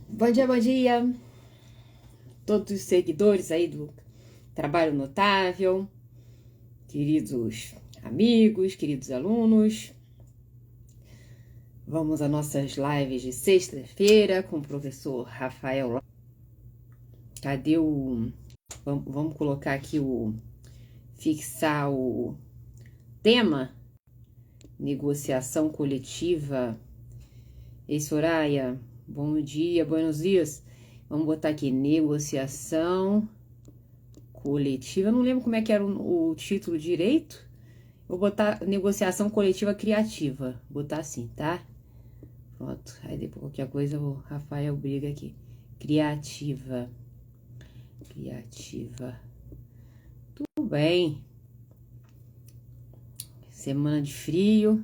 Bom dia, todos os seguidores aí do Trabalho Notável, queridos amigos, queridos alunos. Vamos às nossas lives de sexta-feira com o professor Rafael. Cadê o... Vamos colocar aqui fixar o tema, negociação coletiva. Ei, Soraya, bom dia, buenos dias. Vamos botar aqui, negociação coletiva. Eu não lembro como é que era o título direito. Vou botar negociação coletiva criativa. Vou botar assim, tá? Pronto. Aí depois qualquer coisa o Rafael briga aqui. Criativa. Tudo bem. Semana de frio.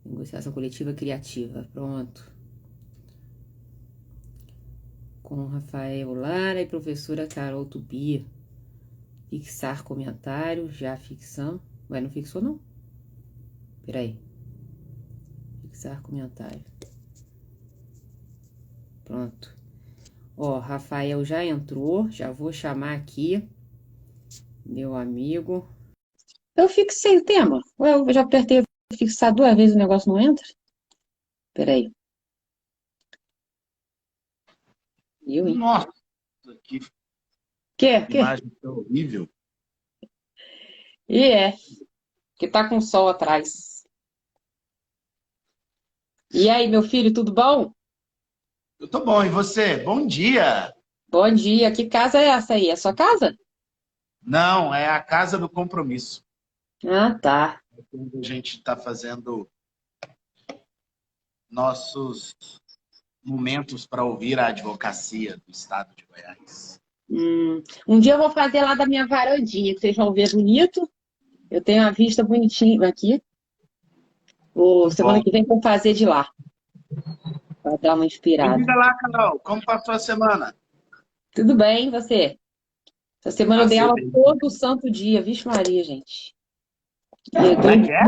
Negociação coletiva criativa. Pronto. Com Rafael Lara e professora Carol Tubia. Fixar comentário. Já fixamos. Ué, não fixou não? Peraí. Fixar comentário. Pronto. Ó, Rafael já entrou. Já vou chamar aqui. Meu amigo. Eu fixei o tema. Ué, eu já apertei fixar 2 vezes, o negócio não entra? Peraí. Hein? Nossa, que Que? imagem horrível. Que tá com sol atrás. E aí, meu filho, tudo bom? Eu tô bom, e você? Bom dia! Bom dia. Que casa é essa aí? É sua casa? Não, é a Casa do Compromisso. Ah, tá. A gente está fazendo nossos momentos para ouvir a advocacia do Estado de Goiás. Um dia eu vou fazer lá da minha varandinha, que vocês vão ver bonito. Eu tenho uma vista bonitinha aqui. Semana Bom, que vem vou fazer de lá. Pra dar uma me inspirada. diga lá, Carol, como passou a semana? Tudo bem, e você? Essa semana eu dei Passei aula bem. todo santo dia. Vixe Maria, gente. Como é que é?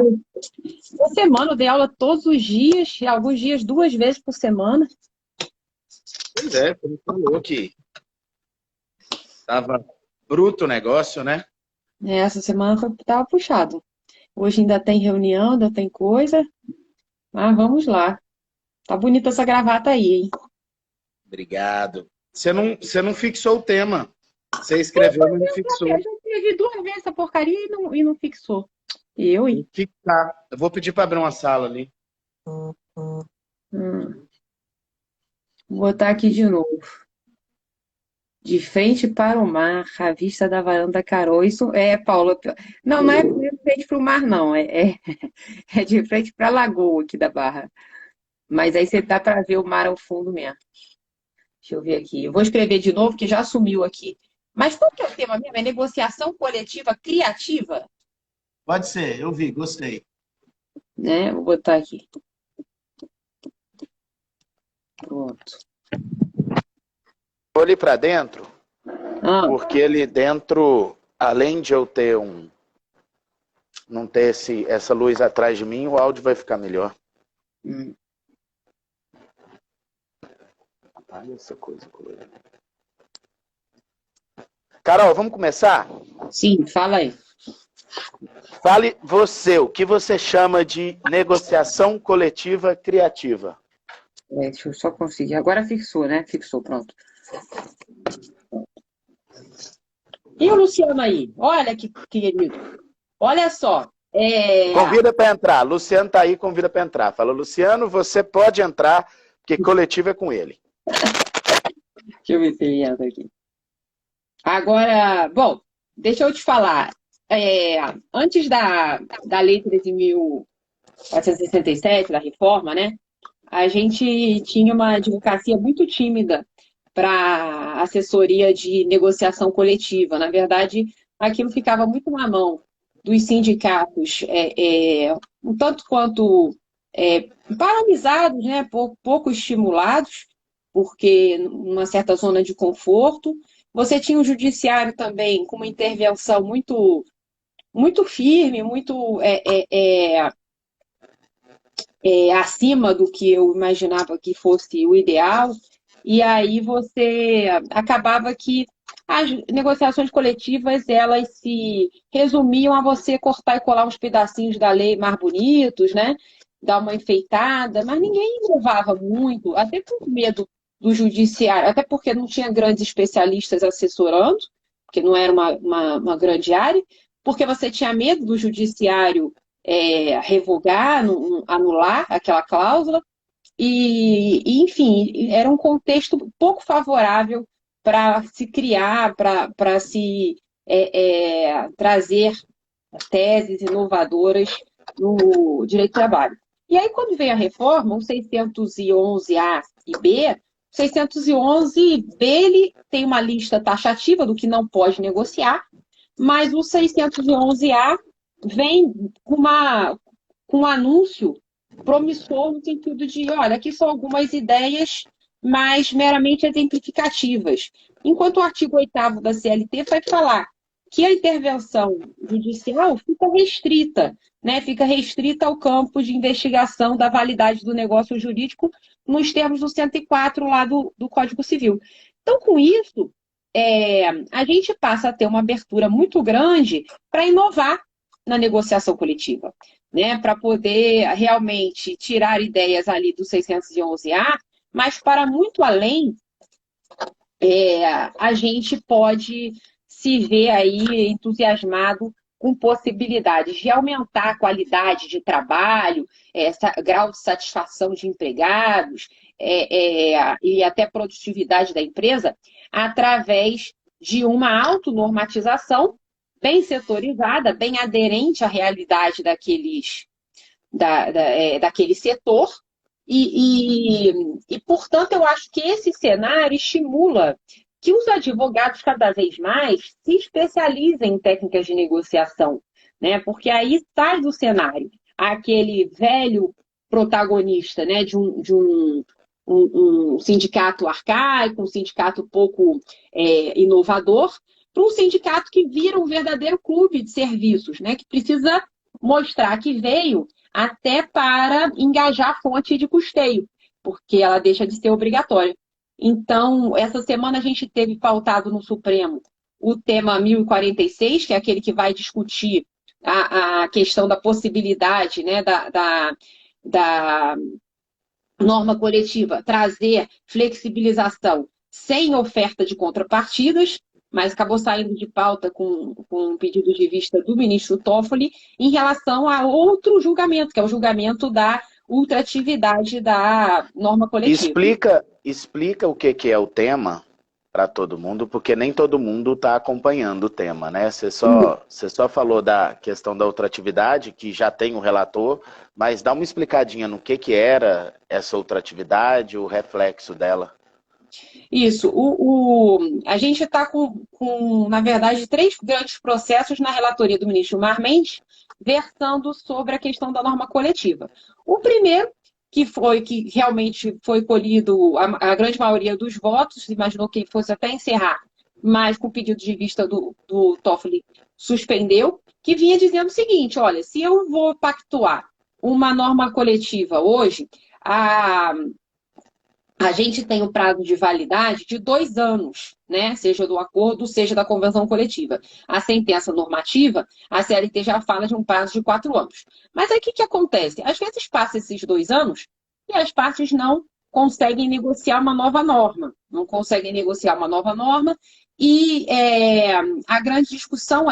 Essa semana eu dei aula todos os dias, e alguns dias 2 vezes por semana. Pois é, você me falou que estava bruto o negócio, né? Essa semana tava puxado. Hoje ainda tem reunião, ainda tem coisa. Mas vamos lá. Tá bonita essa gravata aí, hein? Obrigado. Você não fixou o tema. Você escreveu, mas não fixou. Eu já escrevi 2 vezes essa porcaria e não fixou. Eu, Tem hein? que fixar. Eu vou pedir para abrir uma sala ali. Hum, Vou botar aqui de novo. De frente para o mar, a vista da varanda da Carol. Isso é, Paula. Não, não é de frente para o mar, não. É de frente para a lagoa aqui da Barra. Mas aí você dá para ver o mar ao fundo mesmo. Deixa eu ver aqui. Eu vou escrever de novo, que já sumiu aqui. Mas qual que é o tema mesmo? É negociação coletiva criativa? Pode ser, eu vi, gostei. Né? Vou botar aqui. Pronto. Vou ali para dentro, Ah, porque ali dentro, além de eu ter não ter essa luz atrás de mim, o áudio vai ficar melhor. hum. Olha essa coisa colorida. Carol, vamos começar? Sim, fala aí. Fale você, o que você chama de negociação coletiva criativa? Deixa eu só conseguir. Agora fixou, né? Fixou, pronto. E o Luciano aí? Olha que querido. Olha só. Convida para entrar. Luciano tá aí, convida para entrar. Fala, Luciano, você pode entrar, porque coletivo é com ele. Deixa eu ver se ele entra aqui. Agora, bom, deixa eu te falar. Antes da Lei 13.467, da reforma, né? A gente tinha uma advocacia muito tímida para assessoria de negociação coletiva. Na verdade, aquilo ficava muito na mão dos sindicatos, um tanto quanto paralisados, né? Pouco estimulados, porque uma certa zona de conforto. Você tinha o judiciário também com uma intervenção muito, muito firme, muito acima do que eu imaginava que fosse o ideal. e aí você acabava que as negociações coletivas, elas se resumiam a você cortar e colar uns pedacinhos da lei mais bonitos, né? Dar uma enfeitada, mas ninguém inovava muito, até por medo do judiciário, até porque não tinha grandes especialistas assessorando, porque não era uma grande área, porque você tinha medo do judiciário revogar, anular aquela cláusula, enfim, era um contexto pouco favorável para se criar, para se trazer teses inovadoras no direito do trabalho. E aí, quando veio a reforma, o 611-A e B, o 611-B ele tem uma lista taxativa do que não pode negociar, mas o 611-A vem com um anúncio promissor no sentido de, olha, aqui são algumas ideias mais meramente exemplificativas. Enquanto o artigo 8º da CLT vai falar que a intervenção judicial fica restrita, né? Fica restrita ao campo de investigação da validade do negócio jurídico nos termos do 104 lá do Código Civil. Então, com isso, a gente passa a ter uma abertura muito grande para inovar na negociação coletiva, né? Para poder realmente tirar ideias ali do 611-A, mas para muito além, a gente pode se ver aí entusiasmado com possibilidades de aumentar a qualidade de trabalho, grau de satisfação de empregados e até produtividade da empresa, através de uma autonormatização bem setorizada, bem aderente à realidade daquele setor. Portanto, eu acho que esse cenário estimula que os advogados cada vez mais se especializem em técnicas de negociação, né? Porque aí sai do cenário aquele velho protagonista, né, de um sindicato arcaico, um sindicato pouco inovador, para um sindicato que vira um verdadeiro clube de serviços, né, que precisa mostrar que veio até para engajar a fonte de custeio, porque ela deixa de ser obrigatória. Então, essa semana a gente teve pautado no Supremo o tema 1046, que é aquele que vai discutir a questão da possibilidade, né, da norma coletiva trazer flexibilização sem oferta de contrapartidas, mas acabou saindo de pauta com um pedido de vista do ministro Toffoli em relação a outro julgamento, que é o julgamento da ultratividade da norma coletiva. Explica o que é o tema para todo mundo, porque nem todo mundo está acompanhando o tema, né? Você só falou da questão da ultratividade, que já tem o relator, mas dá uma explicadinha no que era essa ultratividade, o reflexo dela. Isso. A gente está com, na verdade, 3 grandes processos na relatoria do ministro Gilmar Mendes, versando sobre a questão da norma coletiva. O primeiro, que realmente foi colhido a grande maioria dos votos, imaginou que fosse até encerrar, mas com o pedido de vista do Toffoli suspendeu, que vinha dizendo o seguinte, olha, se eu vou pactuar uma norma coletiva hoje, a gente tem um prazo de validade de 2 anos, né? Seja do acordo, seja da convenção coletiva. A sentença normativa, a CLT já fala de um prazo de 4 anos. Mas aí o que acontece? Às vezes passa esses 2 anos e as partes não conseguem negociar uma nova norma. Não conseguem negociar uma nova norma e a grande discussão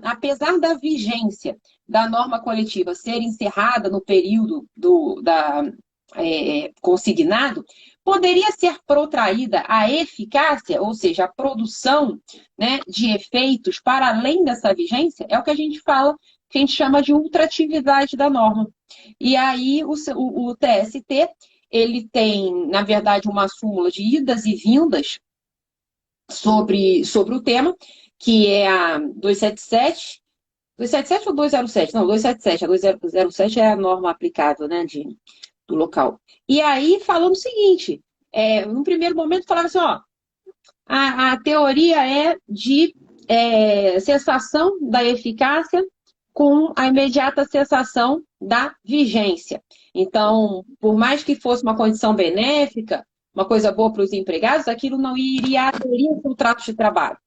apesar da vigência da norma coletiva ser encerrada no período consignado, poderia ser protraída a eficácia, ou seja, a produção, né, de efeitos para além dessa vigência, é o que a gente fala, que a gente chama de ultratividade da norma. E aí o TST, ele tem, na verdade, uma súmula de idas e vindas sobre o tema, que é a 277, 277 ou 207? Não, 277. A 207 é a norma aplicável, né, do local. E aí, falando o seguinte, no primeiro momento falava assim, ó, a teoria é de cessação da eficácia com a imediata cessação da vigência. Então, por mais que fosse uma condição benéfica, uma coisa boa para os empregados, aquilo não iria aderir ao contrato de trabalho.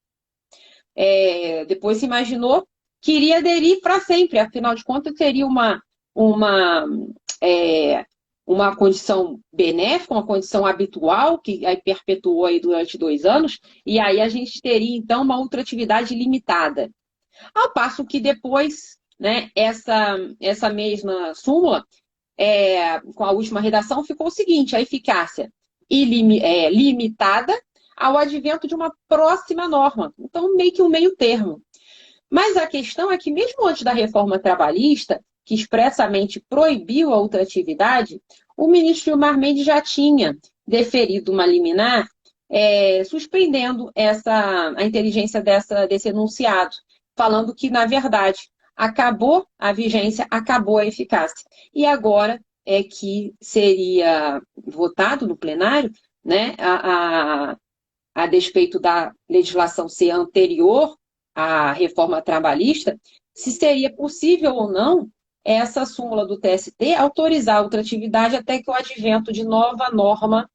Depois se imaginou que iria aderir para sempre, afinal de contas seria uma, uma condição benéfica, uma condição habitual, que aí perpetuou aí durante 2 anos, e aí a gente teria então uma ultratividade limitada. Ao passo que depois, né, essa mesma súmula, com a última redação, ficou o seguinte: a eficácia limitada ao advento de uma próxima norma. Então, meio que um meio termo. Mas a questão é que, mesmo antes da reforma trabalhista, que expressamente proibiu a ultratividade, o ministro Gilmar Mendes já tinha deferido uma liminar suspendendo a inteligência desse enunciado, falando que, na verdade, acabou a vigência, acabou a eficácia. E agora é que seria votado no plenário, né, a despeito da legislação ser anterior à reforma trabalhista, se seria possível ou não essa súmula do TST autorizar a ultratividade até que o advento de nova norma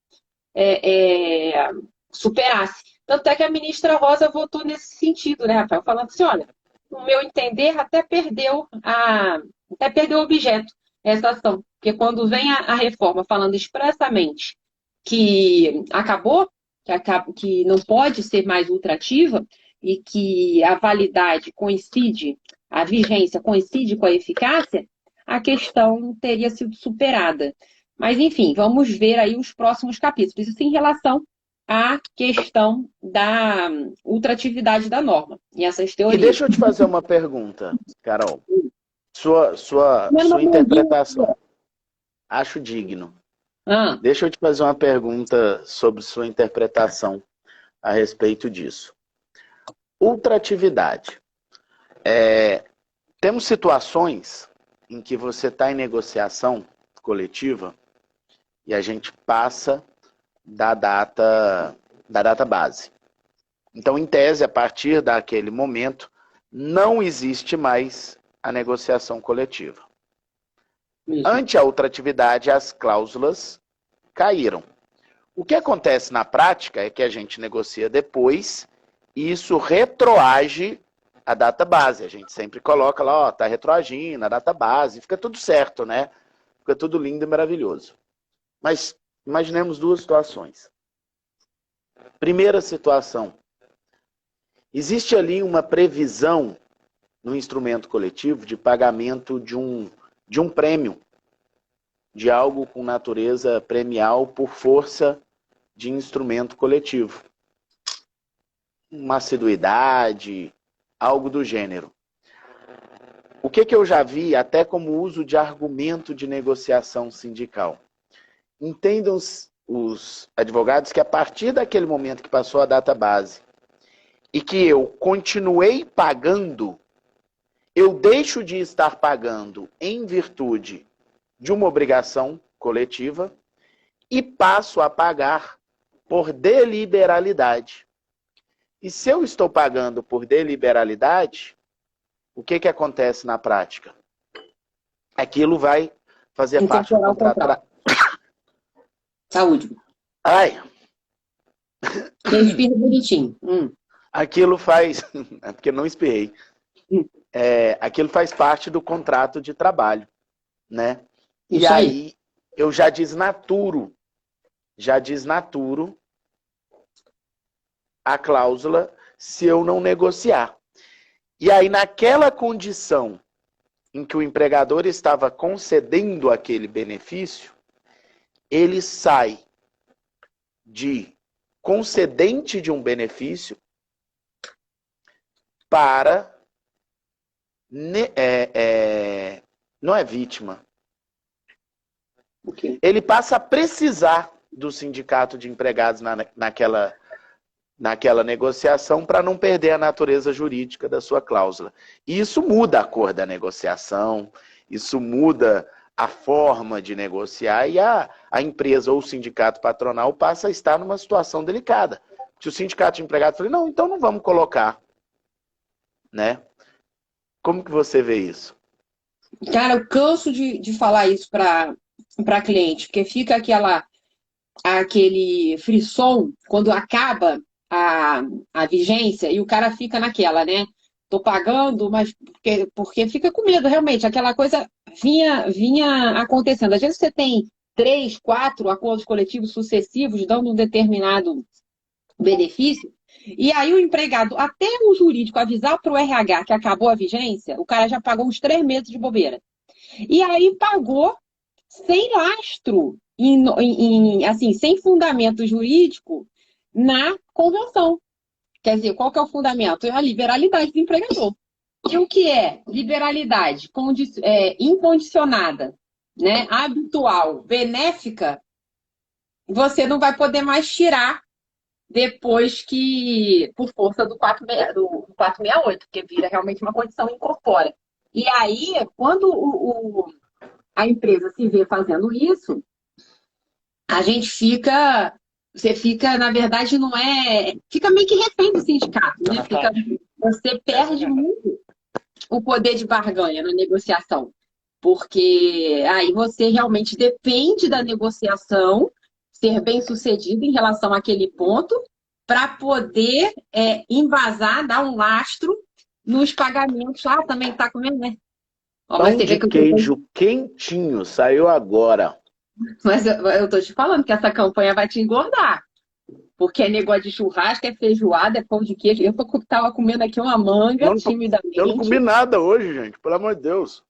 superasse. Tanto é que a ministra Rosa votou nesse sentido, né, Rafael? Falando assim, olha, no meu entender, até perdeu o objeto essa ação. Porque quando vem a reforma falando expressamente que acabou, que não pode ser mais ultrativa e que a validade coincide, a vigência coincide com a eficácia, a questão teria sido superada. Mas, enfim, vamos ver aí os próximos capítulos. Isso em relação à questão da ultratividade da norma e essas E teorias. deixa eu te fazer uma pergunta, Carol. Sua interpretação. Acho digno. Deixa eu te fazer uma pergunta sobre sua interpretação a respeito disso. Ultratividade. Temos situações em que você está em negociação coletiva e a gente passa da data base. Então, em tese, a partir daquele momento, não existe mais a negociação coletiva. Ante a ultratividade, as cláusulas caíram. O que acontece na prática é que a gente negocia depois e isso retroage a data base. A gente sempre coloca lá, ó, tá retroagindo a data base, fica tudo certo, né? Fica tudo lindo e maravilhoso. Mas imaginemos 2 situações. Primeira situação. Existe ali uma previsão no instrumento coletivo de pagamento de um prêmio, de algo com natureza premial por força de instrumento coletivo. Uma assiduidade, algo do gênero. O que eu já vi até como uso de argumento de negociação sindical? Entendam os advogados que a partir daquele momento que passou a data base e que eu continuei pagando, eu deixo de estar pagando em virtude de uma obrigação coletiva e passo a pagar por deliberalidade. E se eu estou pagando por deliberalidade, o que acontece na prática? Aquilo vai fazer parte do contrato. Saúde. Ai! Respira bonitinho. Aquilo faz... É porque não espirrei. Aquilo faz parte do contrato de trabalho, né? E aí eu já desnaturo a cláusula se eu não negociar. E aí naquela condição em que o empregador estava concedendo aquele benefício, ele sai de concedente de um benefício para... não é vítima. Ele passa a precisar do sindicato de empregados naquela negociação para não perder a natureza jurídica da sua cláusula. E isso muda a cor da negociação, isso muda a forma de negociar e a empresa ou o sindicato patronal passa a estar numa situação delicada. Se o sindicato de empregados fala, não, então não vamos colocar, né? Como que você vê isso? Cara, eu canso de falar isso para cliente, porque fica aquele frisson quando acaba a vigência e o cara fica naquela, né? Tô pagando, mas porque fica com medo, realmente. Aquela coisa vinha acontecendo. Às vezes você tem 3, 4 acordos coletivos sucessivos dando um determinado benefício, e aí o empregado, até o jurídico avisar para o RH que acabou a vigência, o cara já pagou uns 3 meses de bobeira. E aí pagou sem lastro, assim, sem fundamento jurídico na convenção. Quer dizer, qual que é o fundamento? É a liberalidade do empregador. E o que é liberalidade incondicionada, né? Habitual, benéfica, você não vai poder mais tirar depois que, por força do 468, porque vira realmente uma condição e incorpora. E aí, quando a empresa se vê fazendo isso, a gente você fica, na verdade, não é, fica meio que refém do sindicato, né? Você perde muito o poder de barganha na negociação, porque aí você realmente depende da negociação ser bem sucedido em relação àquele ponto para poder embasar, dar um lastro nos pagamentos. Ah, também está comendo, né? Ó, mas Pão você de vê que queijo quentinho, saiu agora. Mas eu tô te falando que essa campanha vai te engordar. Porque é negócio de churrasco, é feijoada, é pão de queijo. Tava comendo aqui uma manga, Eu não comi timidamente. nada hoje, gente, pelo amor de Deus.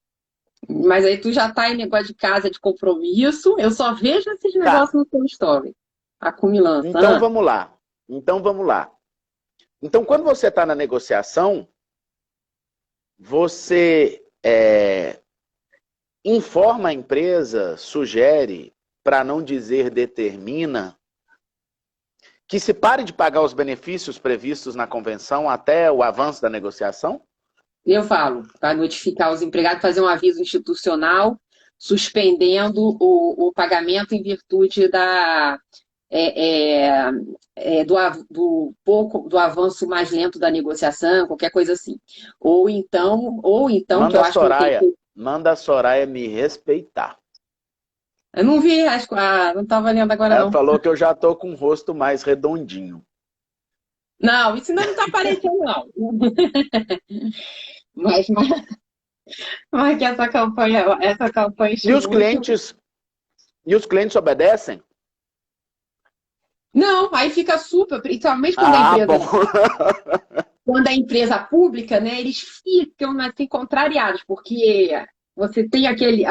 Mas aí tu já tá em negócio de casa, de compromisso. Eu só vejo esses Tá, negócios no teu story. A cumilança. então vamos lá. Então vamos lá. Então, quando você está na negociação, você informa a empresa, sugere, para não dizer determina, que se pare de pagar os benefícios previstos na convenção até o avanço da negociação? Eu falo, para notificar os empregados, fazer um aviso institucional, suspendendo o pagamento em virtude do avanço mais lento da negociação, qualquer coisa assim. Ou então, que eu acho que não tem. Manda a Soraya me respeitar. Eu não vi, acho que não estava lendo agora, Ela não. falou que eu já tô com o rosto mais redondinho. Não, isso não está aparecendo, não. Mas que essa campanha E os estimule. clientes obedecem? Não, aí fica super, principalmente Bom. quando a empresa pública, né, eles ficam assim, contrariados, porque você tem aquele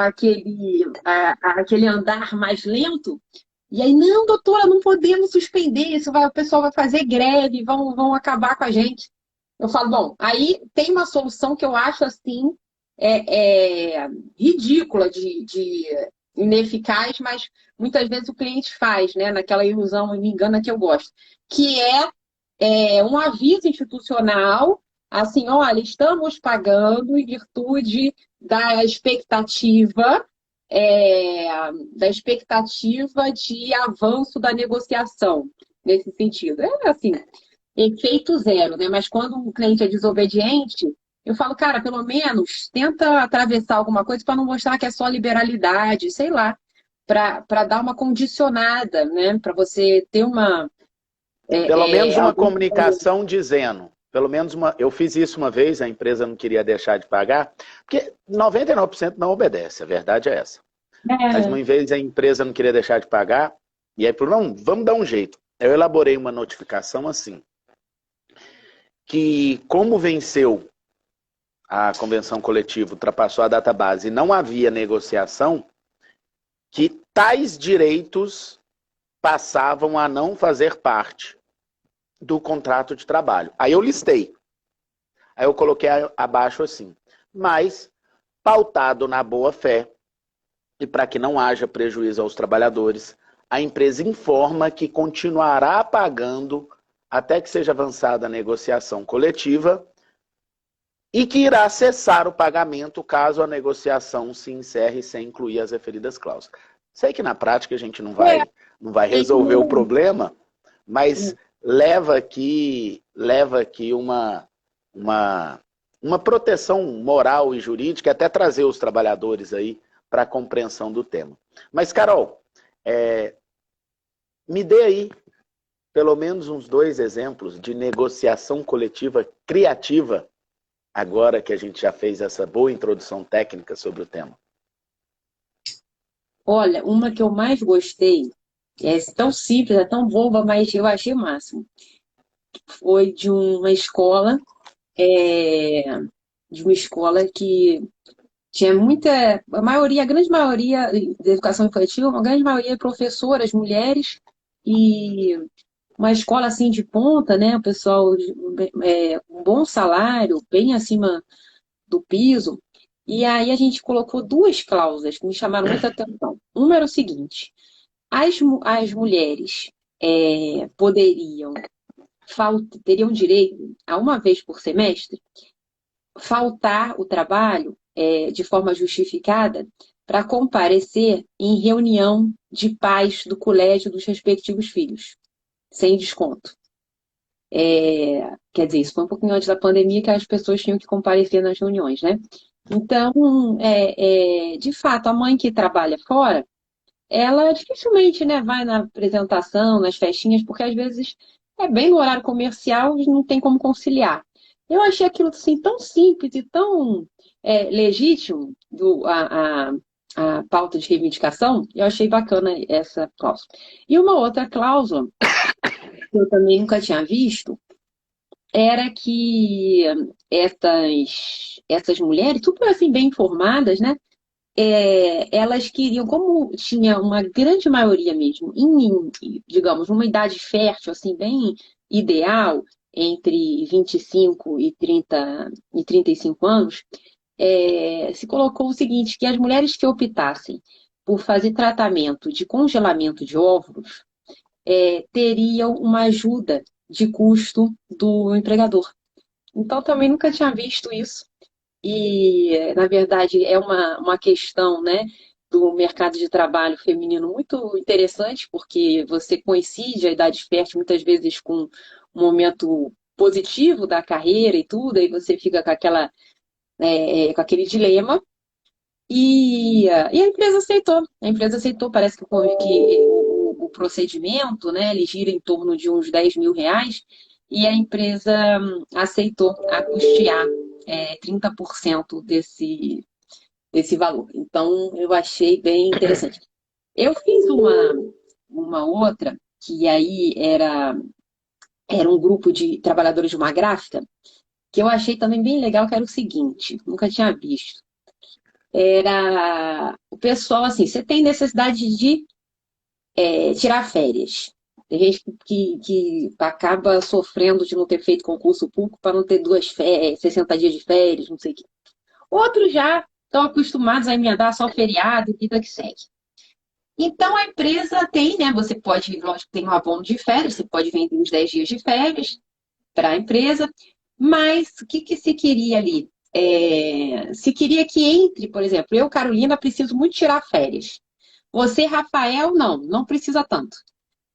andar mais lento, e aí, não, doutora, não podemos suspender, o pessoal vai fazer greve, vão acabar com a gente. Eu falo, bom, aí tem uma solução que eu acho assim ridícula de ineficaz, mas muitas vezes o cliente faz, né? Naquela ilusão, me engana que eu gosto, que um aviso institucional, assim, olha, estamos pagando em virtude da expectativa é, de avanço da negociação, nesse sentido. É assim, efeito zero, né? Mas quando o cliente é desobediente, eu falo, cara, pelo menos tenta atravessar alguma coisa para não mostrar que é só liberalidade, sei lá, para dar uma condicionada, né? Para você ter uma. Pelo menos uma Algum... comunicação dizendo. Eu fiz isso uma vez, a empresa não queria deixar de pagar, porque 99% não obedece, a verdade é essa. Mas uma vez a empresa não queria deixar de pagar, e aí falou, não, vamos dar um jeito. Eu elaborei uma notificação assim, que como venceu a convenção coletiva, ultrapassou a data base e não havia negociação, que tais direitos passavam a não fazer parte do contrato de trabalho. Aí eu listei. Aí eu coloquei abaixo assim, mas pautado na boa-fé e para que não haja prejuízo aos trabalhadores, a empresa informa que continuará pagando até que seja avançada a negociação coletiva e que irá cessar o pagamento caso a negociação se encerre sem incluir as referidas cláusulas. Sei que na prática a gente não vai resolver o problema, mas leva aqui uma proteção moral e jurídica, até trazer os trabalhadores aí para a compreensão do tema. Mas, Carol, Me dê aí pelo menos uns 2 exemplos de negociação coletiva criativa, agora que a gente já fez essa boa introdução técnica sobre o tema. Olha, uma que eu mais gostei, é tão simples, é tão boba, mas eu achei o máximo. Foi de uma escola que tinha a grande maioria da educação infantil, uma grande maioria professoras, mulheres, e uma escola assim de ponta, né? O pessoal um bom salário, bem acima do piso. E aí a gente colocou 2 cláusulas que me chamaram muita atenção. Uma era o seguinte: as mulheres teriam direito a uma vez por semestre faltar o trabalho de forma justificada para comparecer em reunião de pais do colégio dos respectivos filhos, sem desconto. Quer dizer, isso foi um pouquinho antes da pandemia, que as pessoas tinham que comparecer nas reuniões, né? Então, de fato, a mãe que trabalha fora, ela dificilmente, né, vai na apresentação, nas festinhas, porque às vezes é bem no horário comercial e não tem como conciliar. Eu achei aquilo assim tão simples e tão legítimo, a pauta de reivindicação, eu achei bacana essa cláusula. E uma outra cláusula, que eu também nunca tinha visto, era que essas mulheres, super assim, bem informadas, né? Elas queriam, como tinha uma grande maioria mesmo, digamos, uma idade fértil, assim, bem ideal, entre 25 e 35 anos, se colocou o seguinte, que as mulheres que optassem por fazer tratamento de congelamento de óvulos teriam uma ajuda de custo do empregador. Então, também nunca tinha visto isso. E, na verdade, é uma questão, né, do mercado de trabalho feminino muito interessante, porque você coincide a idade fértil muitas vezes com um momento positivo da carreira e tudo, aí você fica com aquele dilema. E a empresa aceitou. A empresa aceitou, parece que o procedimento, né, ele gira em torno de uns R$ 10.000, e a empresa aceitou a custear 30% desse valor. Então, eu achei bem interessante. Eu fiz uma outra, que aí era um grupo de trabalhadores de uma gráfica, que eu achei também bem legal, que era o seguinte, nunca tinha visto. Era o pessoal, assim, você tem necessidade de tirar férias. Tem gente que acaba sofrendo de não ter feito concurso público para não ter 60 dias de férias, não sei o quê. Outros já estão acostumados a emendar só feriado e vida que segue. Então, a empresa tem, né? Você pode, lógico, tem um abono de férias, você pode vender uns 10 dias de férias para a empresa, mas o que se queria ali? Se queria que entre, por exemplo, eu, Carolina, preciso muito tirar férias. Você, Rafael, não precisa tanto.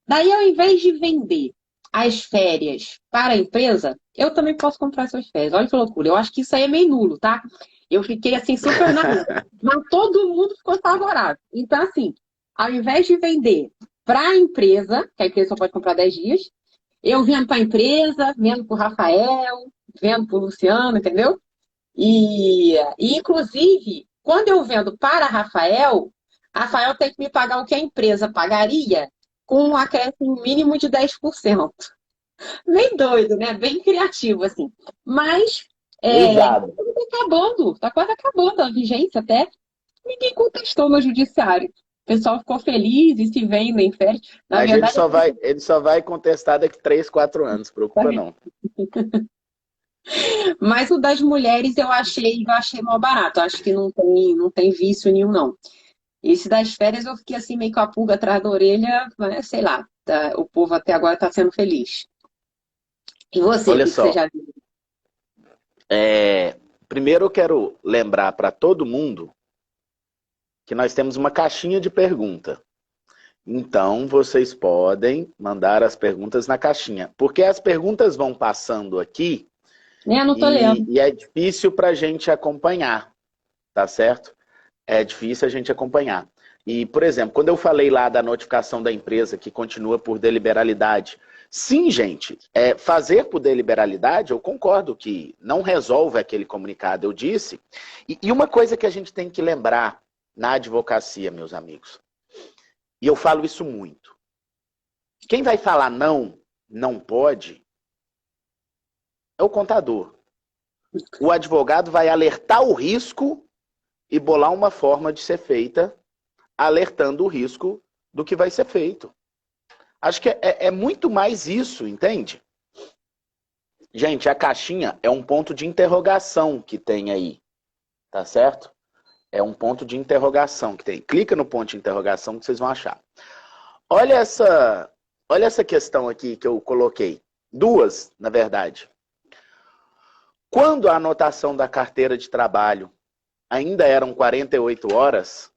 Daí, ao invés de vender as férias para a empresa, eu também posso comprar suas férias. Olha que loucura. Eu acho que isso aí é meio nulo, tá? Eu fiquei assim super na rua. Mas todo mundo ficou favorável. Então, assim, ao invés de vender para a empresa, que a empresa só pode comprar 10 dias, eu vendo para a empresa, vendo para o Rafael, vendo para o Luciano, entendeu? Inclusive, quando eu vendo para Rafael tem que me pagar o que a empresa pagaria com um acréscimo mínimo de 10%. Bem doido, né? Bem criativo, assim. Mas tá quase acabando a vigência até. Ninguém contestou no judiciário. O pessoal ficou feliz e se vendem férias. Na Mas verdade, ele só vai contestar daqui 3, 4 anos, preocupa não. mas o das mulheres eu achei mal barato. Acho que não tem vício nenhum, não. Esse das férias eu fiquei assim meio com a pulga atrás da orelha, mas sei lá, o povo até agora está sendo feliz. E você, Olha o que você só, já viu? primeiro eu quero lembrar para todo mundo que nós temos uma caixinha de pergunta. Então, vocês podem mandar as perguntas na caixinha. Porque as perguntas vão passando aqui Não tô lendo. e é difícil para a gente acompanhar, tá certo? É difícil a gente acompanhar. E, por exemplo, quando eu falei lá da notificação da empresa que continua por deliberalidade, sim, gente, fazer por deliberalidade, eu concordo que não resolve aquele comunicado, eu disse. E uma coisa que a gente tem que lembrar na advocacia, meus amigos, e eu falo isso muito, quem vai falar não, não pode, é o contador. O advogado vai alertar o risco e bolar uma forma de ser feita, alertando o risco do que vai ser feito. Acho que é muito mais isso, entende? Gente, a caixinha é um ponto de interrogação que tem aí, tá certo? É um ponto de interrogação que tem. Clica no ponto de interrogação que vocês vão achar. Olha essa questão aqui que eu coloquei. Duas, na verdade. Quando a anotação da carteira de trabalho ainda eram 48 horas,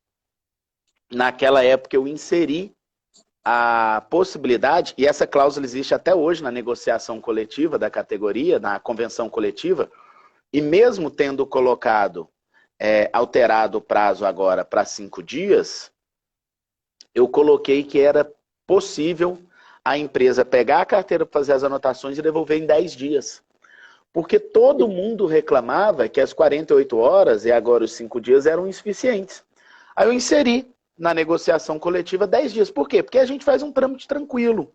naquela época eu inseri a possibilidade, e essa cláusula existe até hoje na negociação coletiva da categoria, na convenção coletiva, e mesmo tendo colocado, alterado o prazo agora para 5 dias, eu coloquei que era possível a empresa pegar a carteira para fazer as anotações e devolver em 10 dias. Porque todo mundo reclamava que as 48 horas e agora os 5 dias eram insuficientes. Aí eu inseri na negociação coletiva 10 dias. Por quê? Porque a gente faz um trâmite tranquilo,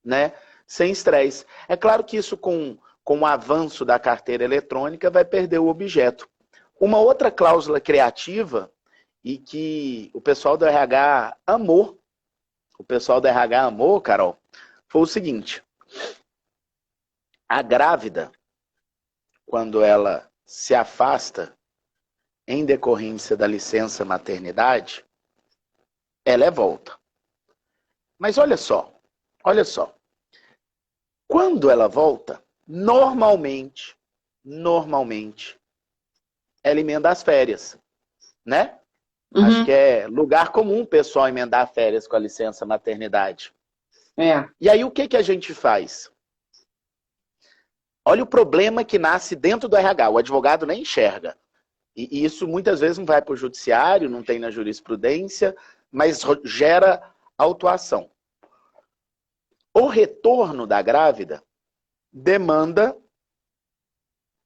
né? Sem estresse. É claro que isso com o avanço da carteira eletrônica vai perder o objeto. Uma outra cláusula criativa e que o pessoal do RH amou, Carol, foi o seguinte. A grávida, quando ela se afasta em decorrência da licença maternidade, ela volta. Mas olha só. Quando ela volta, normalmente, ela emenda as férias, né? Uhum. Acho que é lugar comum o pessoal emendar férias com a licença maternidade. E aí o que a gente faz? Olha o problema que nasce dentro do RH, o advogado nem enxerga. E isso muitas vezes não vai para o judiciário, não tem na jurisprudência, mas gera autuação. O retorno da grávida demanda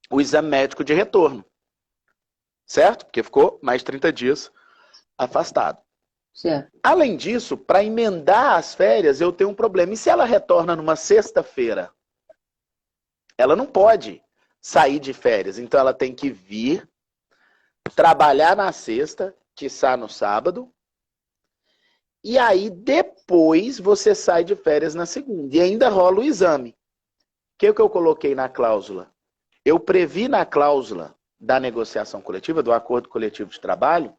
o exame médico de retorno. Certo? Porque ficou mais 30 dias afastado. Certo. Além disso, para emendar as férias, eu tenho um problema. E se ela retorna numa sexta-feira? Ela não pode sair de férias. Então ela tem que vir, trabalhar na sexta, quiçá no sábado, e aí depois você sai de férias na segunda. E ainda rola o exame. O que eu coloquei na cláusula? Eu previ na cláusula da negociação coletiva, do acordo coletivo de trabalho,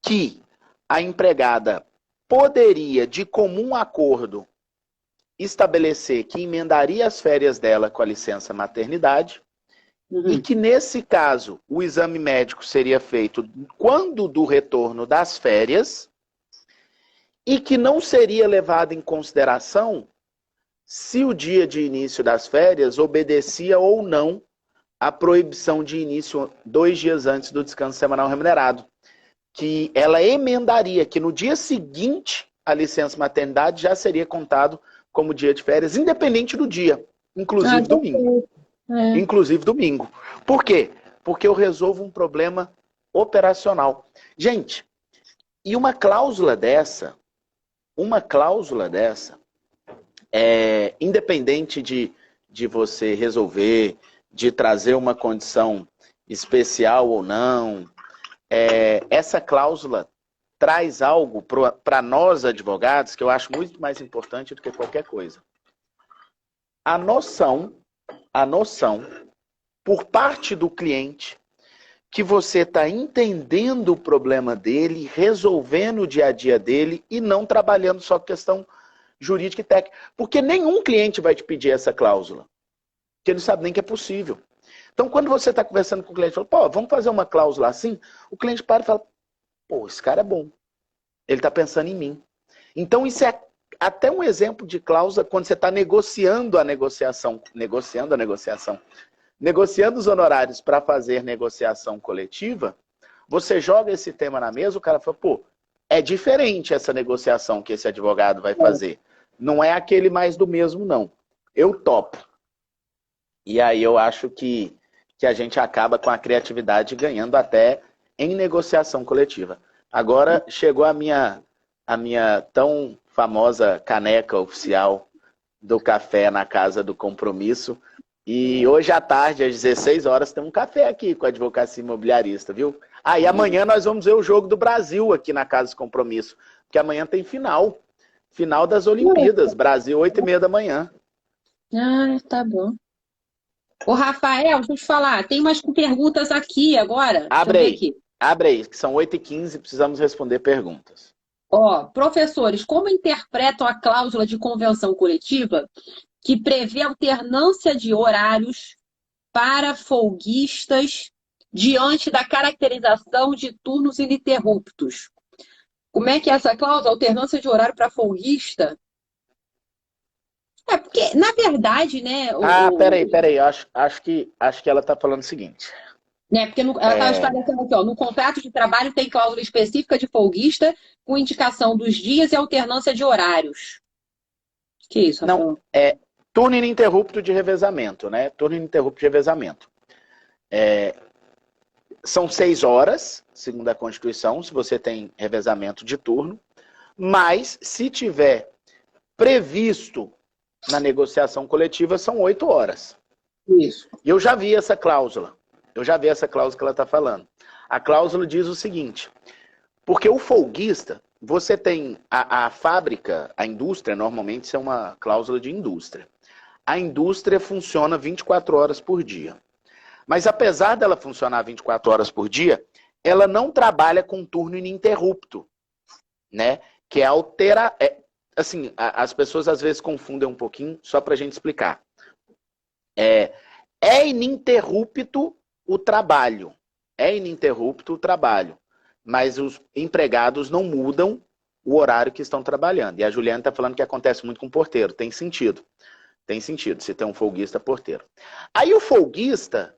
que a empregada poderia, de comum acordo, estabelecer que emendaria as férias dela com a licença maternidade, e que, nesse caso, o exame médico seria feito quando do retorno das férias, e que não seria levado em consideração se o dia de início das férias obedecia ou não à proibição de início 2 dias antes do descanso semanal remunerado. Que ela emendaria, que no dia seguinte a licença maternidade já seria contado como dia de férias, independente do dia, inclusive domingo. Inclusive domingo. Por quê? Porque eu resolvo um problema operacional. Gente, e uma cláusula dessa, independente de você resolver, de trazer uma condição especial ou não, essa cláusula traz algo para nós advogados que eu acho muito mais importante do que qualquer coisa. A noção por parte do cliente que você está entendendo o problema dele, resolvendo o dia a dia dele e não trabalhando só questão jurídica e técnica. Porque nenhum cliente vai te pedir essa cláusula, porque ele não sabe nem que é possível. Então, quando você está conversando com o cliente e fala, pô, vamos fazer uma cláusula assim, o cliente para e fala, pô, esse cara é bom. Ele está pensando em mim. Então, isso é até um exemplo de cláusula quando você está negociando os honorários para fazer negociação coletiva, você joga esse tema na mesa, o cara fala, pô, é diferente essa negociação que esse advogado vai fazer. Não é aquele mais do mesmo, não. Eu topo. E aí eu acho que a gente acaba com a criatividade ganhando até em negociação coletiva. Agora chegou a minha tão famosa caneca oficial do café na Casa do Compromisso. E hoje à tarde, às 16 horas, tem um café aqui com a Advocacia Imobiliarista, viu? E amanhã nós vamos ver o Jogo do Brasil aqui na Casa do Compromisso. Porque amanhã tem final. Final das Olimpíadas. Brasil, 8h30 da manhã. Tá bom. Ô, Rafael, deixa eu te falar. Tem umas perguntas aqui agora. Abre aí, que são 8h15, precisamos responder perguntas. Professores, como interpretam a cláusula de convenção coletiva que prevê alternância de horários para folguistas diante da caracterização de turnos ininterruptos? Como é que é essa cláusula? Alternância de horário para folguista? Porque, na verdade, né... Peraí. Acho que ela está falando o seguinte. Porque ela está esclarecendo aqui, no contrato de trabalho tem cláusula específica de folguista com indicação dos dias e alternância de horários. Que isso, Rafael? Não, turno ininterrupto de revezamento, né? Turno ininterrupto de revezamento. São 6 horas, segundo a Constituição, se você tem revezamento de turno, mas se tiver previsto na negociação coletiva, são 8 horas. Isso. E eu já vi essa cláusula. Que ela está falando. A cláusula diz o seguinte, porque o folguista, você tem a fábrica, a indústria, normalmente isso é uma cláusula de indústria. A indústria funciona 24 horas por dia. Mas apesar dela funcionar 24 horas por dia, ela não trabalha com turno ininterrupto, né? Que é alterar... assim, as pessoas às vezes confundem um pouquinho, só para a gente explicar. É ininterrupto o trabalho. Mas os empregados não mudam o horário que estão trabalhando. E a Juliana está falando que acontece muito com porteiro. Tem sentido. Se tem um folguista porteiro. Aí o folguista,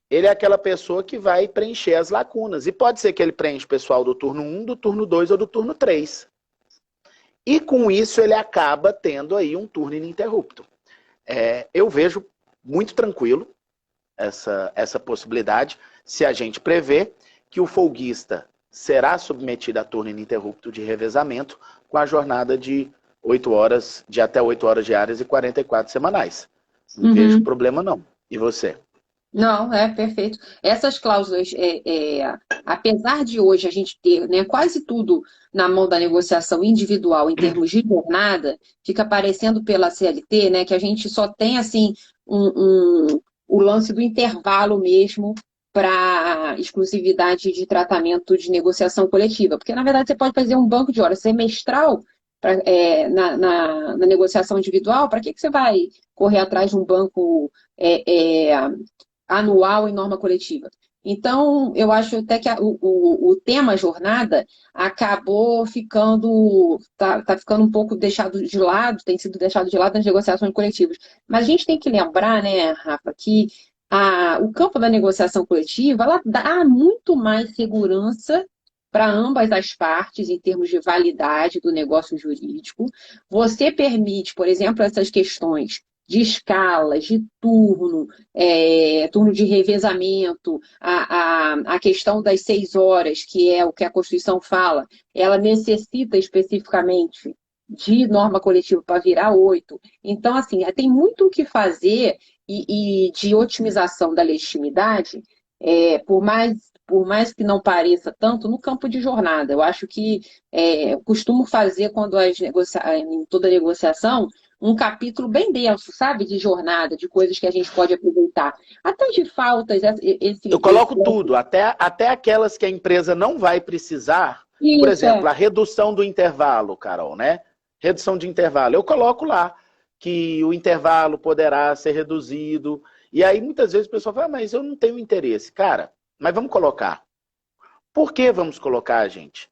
ele é aquela pessoa que vai preencher as lacunas. E pode ser que ele preencha o pessoal do turno 1, do turno 2 ou do turno 3. E com isso ele acaba tendo aí um turno ininterrupto. Eu vejo muito tranquilo essa possibilidade, se a gente prevê que o folguista será submetido a turno ininterrupto de revezamento com a jornada de 8 horas, de até 8 horas diárias e 44 semanais. Não vejo problema não. E você? Não, perfeito. Essas cláusulas, apesar de hoje a gente ter, né, quase tudo na mão da negociação individual em termos de jornada, fica parecendo pela CLT, né, que a gente só tem assim o lance do intervalo mesmo para exclusividade de tratamento de negociação coletiva. Porque, na verdade, você pode fazer um banco de horas semestral na negociação individual. Para que você vai correr atrás de um banco anual em norma coletiva? Então, eu acho até que o tema jornada acabou ficando, tá ficando um pouco deixado de lado, tem sido deixado de lado nas negociações coletivas. Mas a gente tem que lembrar, né, Rafa, que o campo da negociação coletiva, ela dá muito mais segurança para ambas as partes em termos de validade do negócio jurídico. Você permite, por exemplo, essas questões de escalas, de turno, turno de revezamento, a questão das 6 horas, que é o que a Constituição fala, ela necessita especificamente de norma coletiva para virar 8. Então, assim, tem muito o que fazer e de otimização da legitimidade, por mais que não pareça tanto, no campo de jornada. Eu acho que eu costumo fazer, quando em toda negociação, um capítulo bem denso, sabe? De jornada, de coisas que a gente pode aproveitar. Até de faltas. Eu coloco tudo, até aquelas que a empresa não vai precisar. Isso, por exemplo, a redução do intervalo, Carol, né? Redução de intervalo. Eu coloco lá que o intervalo poderá ser reduzido. E aí, muitas vezes, o pessoal fala, mas eu não tenho interesse. Cara, mas vamos colocar. Por que vamos colocar, gente?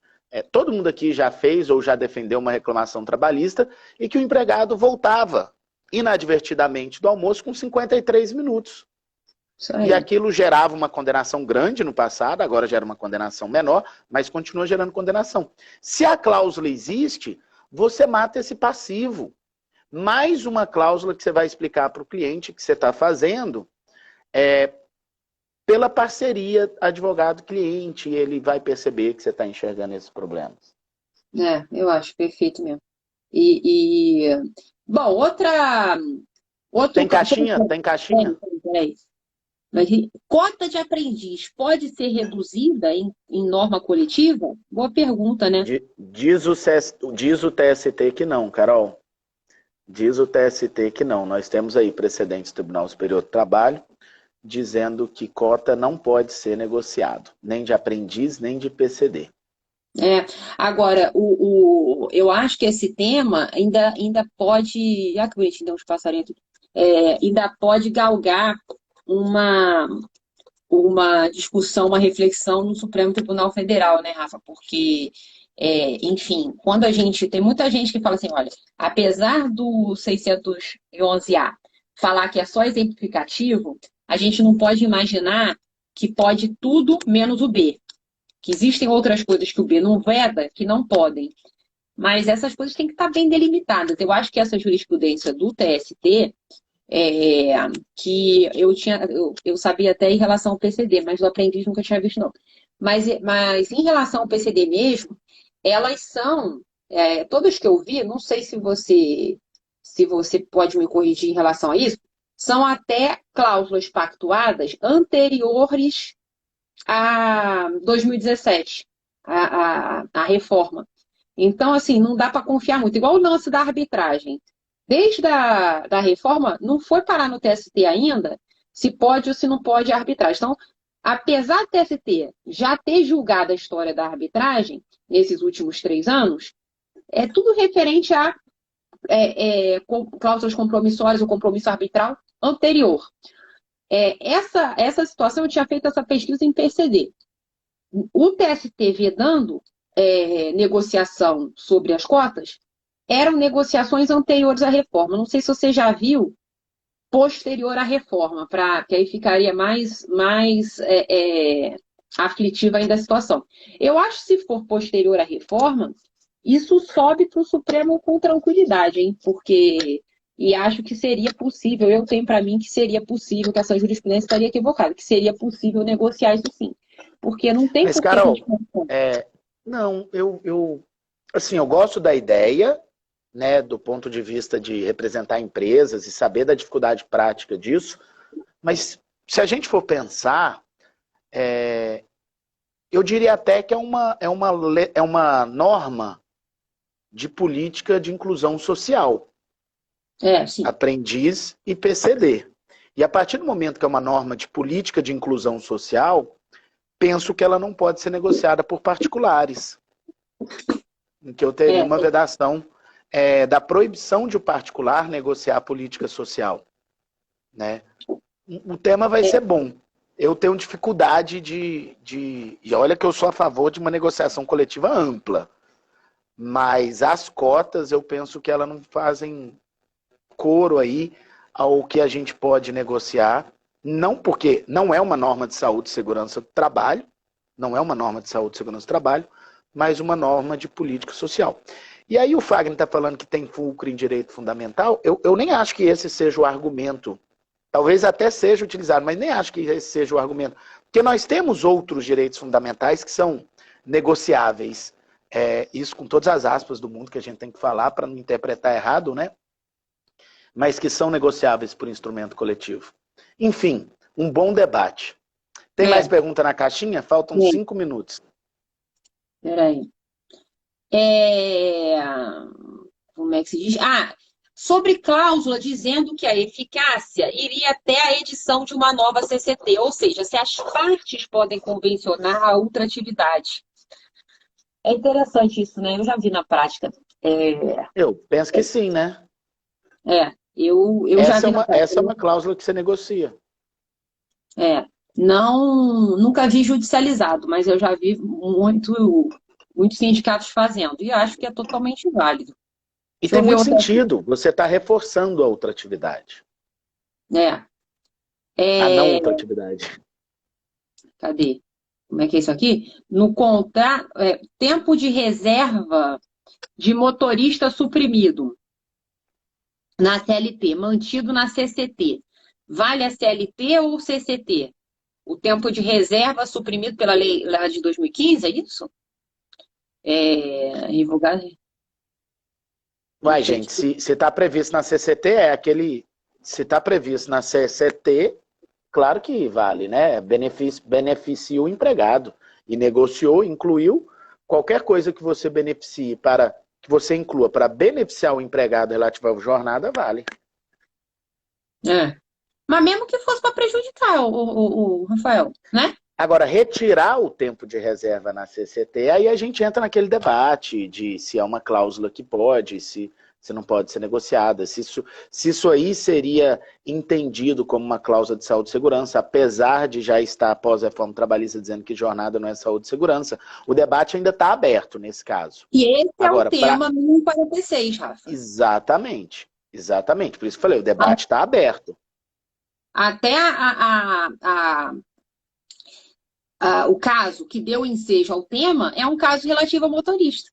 Todo mundo aqui já fez ou já defendeu uma reclamação trabalhista e que o empregado voltava inadvertidamente do almoço com 53 minutos. Isso E aí. aquilo gerava uma condenação grande no passado, agora gera uma condenação menor, mas continua gerando condenação. Se a cláusula existe, você mata esse passivo. Mais uma cláusula que você vai explicar para o cliente que você está fazendo pela parceria advogado-cliente, e ele vai perceber que você está enxergando esses problemas. Eu acho perfeito mesmo. Bom, outro Tem caixinha? Tem caixinha? Tem. Mas cota de aprendiz pode ser reduzida em norma coletiva? Boa pergunta, né? Diz o TST que não, Carol. Diz o TST que não. Nós temos aí precedentes do Tribunal Superior do Trabalho dizendo que cota não pode ser negociado, nem de aprendiz, nem de PCD. Agora, eu acho que esse tema ainda pode, já que a gente deu uns passarinhos aqui, ainda pode galgar uma discussão, uma reflexão no Supremo Tribunal Federal, né, Rafa? Porque, enfim, quando tem muita gente que fala assim, olha, apesar do 611-A falar que é só exemplificativo, a gente não pode imaginar que pode tudo menos o B. Que existem outras coisas que o B não veda, que não podem. Mas essas coisas têm que estar bem delimitadas. Eu acho que essa jurisprudência do TST, que eu sabia até em relação ao PCD, mas do aprendiz nunca tinha visto, não. Mas em relação ao PCD mesmo, elas são, todas que eu vi, não sei se você pode me corrigir em relação a isso, são até cláusulas pactuadas anteriores a 2017, a reforma. Então, assim, não dá para confiar muito. Igual o lance da arbitragem. Desde da reforma, não foi parar no TST ainda se pode ou se não pode a arbitragem. Então, apesar do TST já ter julgado a história da arbitragem nesses últimos 3 anos, é tudo referente a cláusulas compromissórias ou compromisso arbitral anterior. Essa situação, eu tinha feito essa pesquisa em PCD. O TST vedando negociação sobre as cotas eram negociações anteriores à reforma. Não sei se você já viu posterior à reforma, que aí ficaria mais aflitiva ainda a situação. Eu acho que se for posterior à reforma, isso sobe para o Supremo com tranquilidade, hein? E acho que seria possível, eu tenho para mim que seria possível, que essa jurisprudência estaria equivocada, que seria possível negociar isso sim. Porque não tem Mas, por que Carol, a gente... não, assim, eu gosto da ideia, né, do ponto de vista de representar empresas e saber da dificuldade prática disso, mas se a gente for pensar, eu diria até que é uma norma de política de inclusão social. Sim. Aprendiz e PCD. E a partir do momento que é uma norma de política de inclusão social, penso que ela não pode ser negociada por particulares. Em que eu teria uma vedação da proibição de o particular negociar a política social. Né? O tema vai ser bom. Eu tenho dificuldade e olha que eu sou a favor de uma negociação coletiva ampla. Mas as cotas, eu penso que elas não fazem coro aí ao que a gente pode negociar. Não porque não é uma norma de saúde e segurança do trabalho, não é uma norma de saúde e segurança do trabalho, mas uma norma de política social. E aí o Fagner está falando que tem fulcro em direito fundamental, eu nem acho que esse seja o argumento. Talvez até seja utilizado, mas nem acho que esse seja o argumento. Porque nós temos outros direitos fundamentais que são negociáveis. Isso com todas as aspas do mundo que a gente tem que falar para não interpretar errado, né? Mas que são negociáveis por instrumento coletivo. Enfim, um bom debate. Tem mais pergunta na caixinha? Faltam 5 minutos. Peraí. Como é que se diz? Sobre cláusula dizendo que a eficácia iria até a edição de uma nova CCT, ou seja, se as partes podem convencionar a ultratividade. É interessante isso, né? Eu já vi na prática. Eu penso que sim, né? Eu já vi na prática. Essa é uma cláusula que você negocia. Nunca vi judicializado, mas eu já vi muitos sindicatos fazendo, e acho que é totalmente válido. E tem muito sentido, você está reforçando a outra atividade. A não É, ultratividade. cadê? Como é que é isso aqui? No tempo de reserva de motorista suprimido na CLT, mantido na CCT. Vale a CLT ou CCT? O tempo de reserva suprimido pela lei lá de 2015, é isso? Revogado. Uai, gente, se está previsto na CCT, é aquele. Se está previsto na CCT, claro que vale, né? Beneficia o empregado. E negociou, incluiu qualquer coisa que você beneficie para. Que você inclua para beneficiar o empregado relativo à jornada, vale. É. Mas mesmo que fosse para prejudicar o Rafael, né? Agora, retirar o tempo de reserva na CCT, aí a gente entra naquele debate de se é uma cláusula que pode, se não pode ser negociada, se isso aí seria entendido como uma cláusula de saúde e segurança, apesar de já estar após a reforma trabalhista dizendo que jornada não é saúde e segurança, o debate ainda está aberto nesse caso. E esse é o Agora, tema 1046, Rafa. Exatamente, exatamente. Por isso que eu falei, o debate está aberto. Até o caso que deu ensejo ao tema é um caso relativo ao motorista.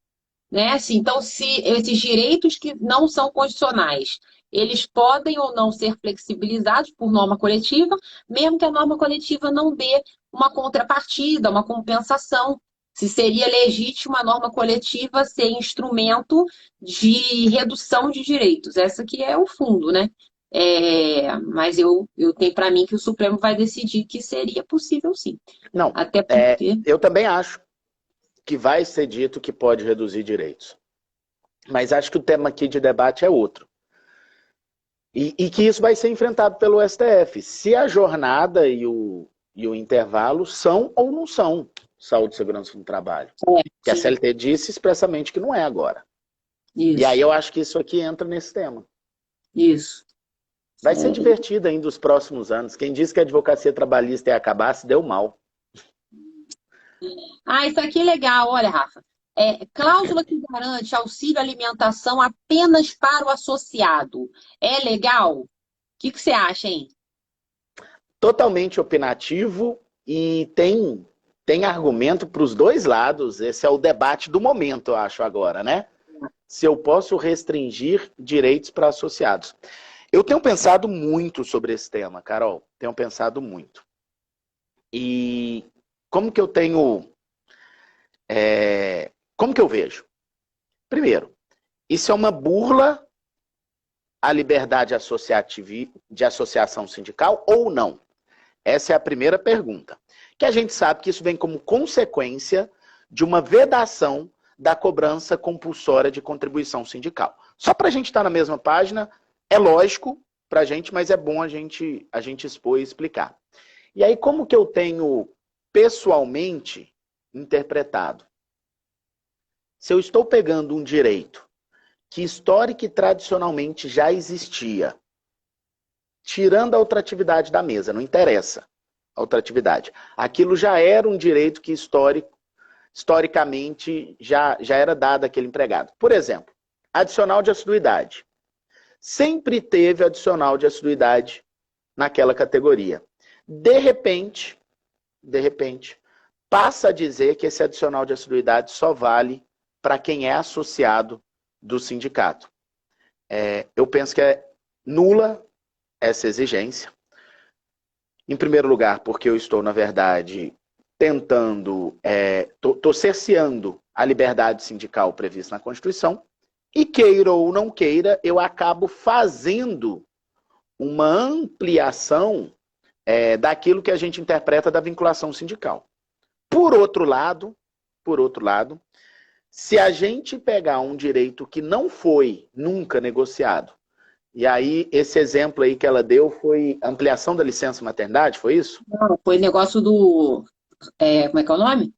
Né? Assim, então, se esses direitos que não são constitucionais, eles podem ou não ser flexibilizados por norma coletiva, mesmo que a norma coletiva não dê uma contrapartida, uma compensação. Se seria legítimo a norma coletiva ser instrumento de redução de direitos. Essa que é o fundo, né? Mas eu tenho para mim que o Supremo vai decidir que seria possível sim. Não, Até porque... eu também acho que vai ser dito que pode reduzir direitos. Mas acho que o tema aqui de debate é outro. E que isso vai ser enfrentado pelo STF. Se a jornada e o intervalo são ou não são saúde e segurança no trabalho. Que a CLT disse expressamente que não é agora. Isso. E aí eu acho que isso aqui entra nesse tema. Isso. Vai ser divertido ainda os próximos anos. Quem disse que a advocacia trabalhista ia acabar, se deu mal. Isso aqui é legal. Olha, Rafa. Cláusula que garante auxílio alimentação apenas para o associado. É legal? O que você acha, hein? Totalmente opinativo e tem argumento para os dois lados. Esse é o debate do momento, eu acho, agora, né? Se eu posso restringir direitos para associados. Eu tenho pensado muito sobre esse tema, Carol. Tenho pensado muito. E como que eu tenho... como que eu vejo? Primeiro, isso é uma burla à liberdade associativa de associação sindical ou não? Essa é a primeira pergunta. Que a gente sabe que isso vem como consequência de uma vedação da cobrança compulsória de contribuição sindical. Só para a gente estar na mesma página, é lógico para a gente, mas é bom a gente expor e explicar. E aí, como que eu tenho pessoalmente interpretado? Se eu estou pegando um direito que histórica e tradicionalmente já existia, tirando a ultratividade da mesa, não interessa a ultratividade. Aquilo já era um direito que historicamente já era dado àquele empregado. Por exemplo, adicional de assiduidade. Sempre teve adicional de assiduidade naquela categoria. De repente, passa a dizer que esse adicional de assiduidade só vale para quem é associado do sindicato. Eu penso que é nula essa exigência. Em primeiro lugar, porque eu estou, na verdade, tentando, estou cerceando a liberdade sindical prevista na Constituição, e queira ou não queira, eu acabo fazendo uma ampliação daquilo que a gente interpreta da vinculação sindical. Por outro lado, se a gente pegar um direito que não foi nunca negociado, e aí esse exemplo aí que ela deu foi ampliação da licença maternidade, foi isso? Não, foi negócio do... como é que é o nome?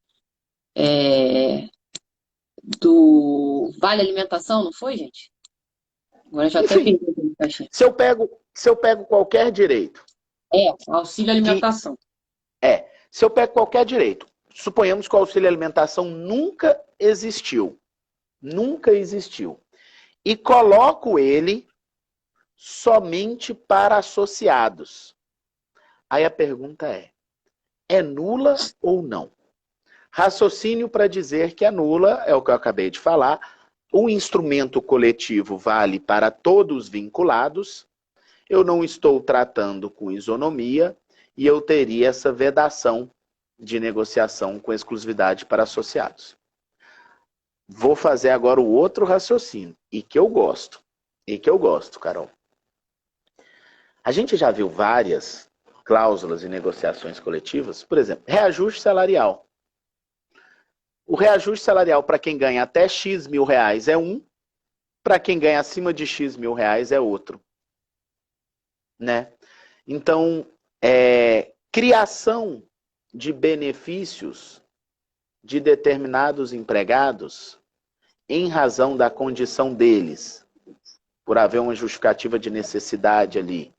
Do Vale Alimentação, não foi, gente? Agora já até Enfim, perdi. se eu pego qualquer direito... auxílio alimentação. Se eu pego qualquer direito, suponhamos que o auxílio alimentação nunca existiu, e coloco ele somente para associados. Aí a pergunta é nula ou não? Raciocínio para dizer que é nula, é o que eu acabei de falar. O instrumento coletivo vale para todos vinculados. Eu não estou tratando com isonomia e eu teria essa vedação de negociação com exclusividade para associados. Vou fazer agora o outro raciocínio, e que eu gosto, Carol. A gente já viu várias cláusulas e negociações coletivas, por exemplo, reajuste salarial. O reajuste salarial para quem ganha até X mil reais é um, para quem ganha acima de X mil reais é outro. Né? Então, criação de benefícios de determinados empregados em razão da condição deles, por haver uma justificativa de necessidade ali,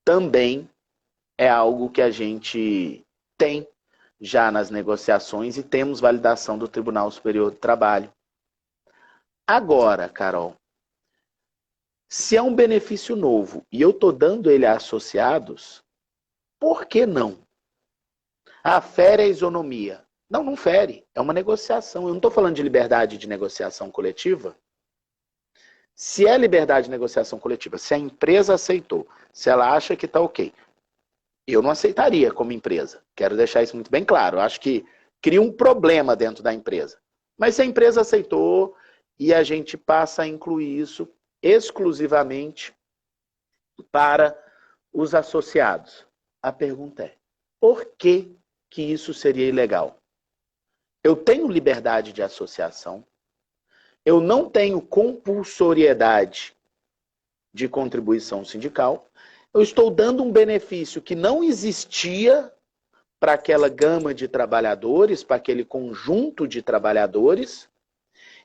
também é algo que a gente tem já nas negociações e temos validação do Tribunal Superior do Trabalho. Agora, Carol, se é um benefício novo e eu estou dando ele a associados, por que não? Ah, fere a isonomia. Não, não fere. É uma negociação. Eu não estou falando de liberdade de negociação coletiva. Se é liberdade de negociação coletiva, se a empresa aceitou, se ela acha que está ok, eu não aceitaria como empresa. Quero deixar isso muito bem claro. Eu acho que cria um problema dentro da empresa. Mas se a empresa aceitou e a gente passa a incluir isso exclusivamente para os associados, a pergunta é, por que isso seria ilegal? Eu tenho liberdade de associação, eu não tenho compulsoriedade de contribuição sindical, eu estou dando um benefício que não existia para aquela gama de trabalhadores, para aquele conjunto de trabalhadores,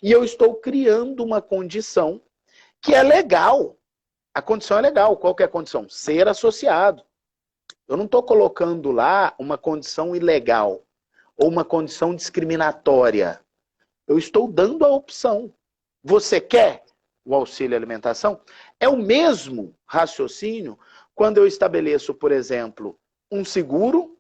e eu estou criando uma condição que é legal. A condição é legal. Qual que é a condição? Ser associado. Eu não estou colocando lá uma condição ilegal ou uma condição discriminatória. Eu estou dando a opção. Você quer o auxílio alimentação? É o mesmo raciocínio quando eu estabeleço, por exemplo, um seguro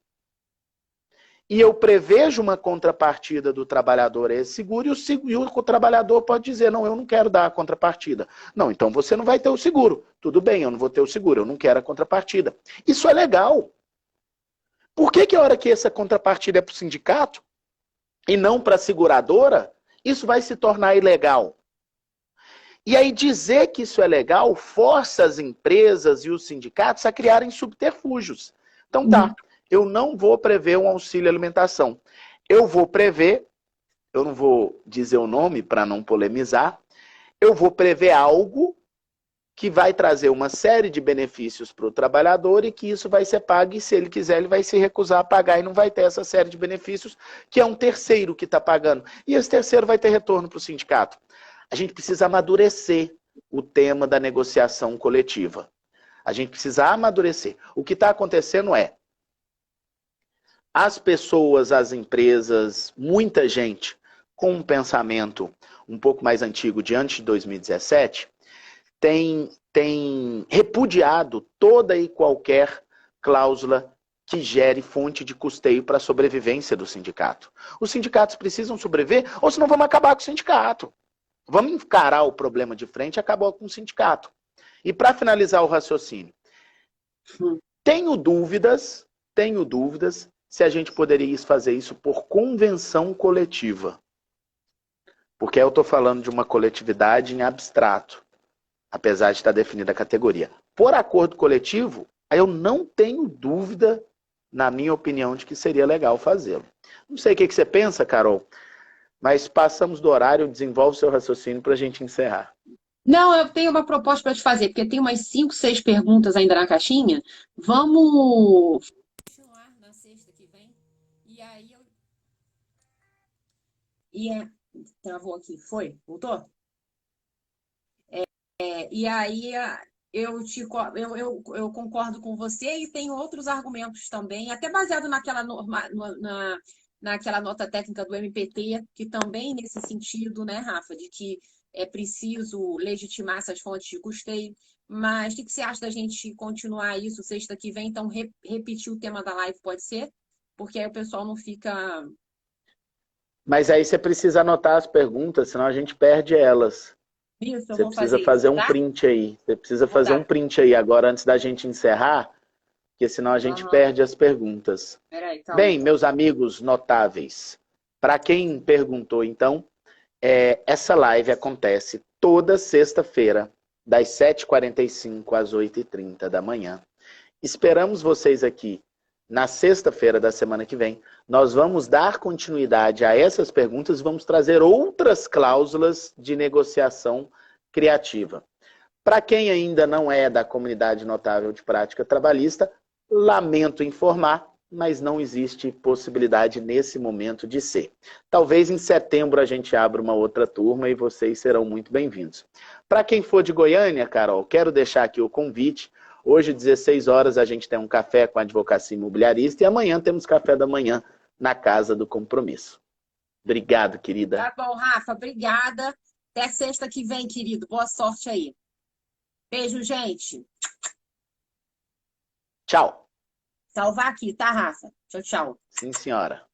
e eu prevejo uma contrapartida do trabalhador a esse seguro e o trabalhador pode dizer, não, eu não quero dar a contrapartida. Não, então você não vai ter o seguro. Tudo bem, eu não vou ter o seguro, eu não quero a contrapartida. Isso é legal. Por que a hora que essa contrapartida é para o sindicato e não para a seguradora, isso vai se tornar ilegal? E aí dizer que isso é legal força as empresas e os sindicatos a criarem subterfúgios. Então tá, eu não vou prever um auxílio alimentação. Eu vou prever, eu não vou dizer o nome para não polemizar, eu vou prever algo que vai trazer uma série de benefícios para o trabalhador e que isso vai ser pago e se ele quiser ele vai se recusar a pagar e não vai ter essa série de benefícios que é um terceiro que está pagando. E esse terceiro vai ter retorno para o sindicato. A gente precisa amadurecer o tema da negociação coletiva. A gente precisa amadurecer. O que está acontecendo é as pessoas, as empresas, muita gente com um pensamento um pouco mais antigo, de antes de 2017, tem repudiado toda e qualquer cláusula que gere fonte de custeio para a sobrevivência do sindicato. Os sindicatos precisam sobreviver, ou senão vamos acabar com o sindicato. Vamos encarar o problema de frente e acabar com o sindicato. E para finalizar o raciocínio, tenho dúvidas se a gente poderia fazer isso por convenção coletiva. Porque eu estou falando de uma coletividade em abstrato, apesar de estar definida a categoria. Por acordo coletivo, eu não tenho dúvida, na minha opinião, de que seria legal fazê-lo. Não sei o que você pensa, Carol, mas passamos do horário, desenvolve o seu raciocínio para a gente encerrar. Não, eu tenho uma proposta para te fazer, porque tem umas 5, 6 perguntas ainda na caixinha. Vamos continuar na sexta que vem. E aí eu... Travou aqui, foi? Voltou? E aí eu concordo com você e tenho outros argumentos também, até baseado naquela nota técnica do MPT, que também nesse sentido, né, Rafa, de que é preciso legitimar essas fontes de custeio. Mas o que você acha da gente continuar isso sexta que vem? Então, repetir o tema da live, pode ser? Porque aí o pessoal não fica... Mas aí você precisa anotar as perguntas, senão a gente perde elas. Isso, eu Você vou precisa fazer isso, fazer um tá? print aí. Você precisa Vou fazer dar. um print aí agora antes da gente encerrar, porque senão a gente Aham. perde as perguntas. Peraí, calma. Bem, meus amigos notáveis, para quem perguntou, então, essa live acontece toda sexta-feira, das 7h45 às 8h30 da manhã. Esperamos vocês aqui na sexta-feira da semana que vem. Nós vamos dar continuidade a essas perguntas e vamos trazer outras cláusulas de negociação criativa. Para quem ainda não é da comunidade notável de prática trabalhista, lamento informar, mas não existe possibilidade nesse momento de ser. Talvez em setembro a gente abra uma outra turma e vocês serão muito bem-vindos. Para quem for de Goiânia, Carol, quero deixar aqui o convite. Hoje, 16 horas, a gente tem um café com a advocacia imobiliarista e amanhã temos café da manhã na Casa do Compromisso. Obrigado, querida. Tá bom, Rafa, obrigada. Até sexta que vem, querido. Boa sorte aí. Beijo, gente. Tchau. Salvar aqui, tá, Rafa? Tchau, tchau. Sim, senhora.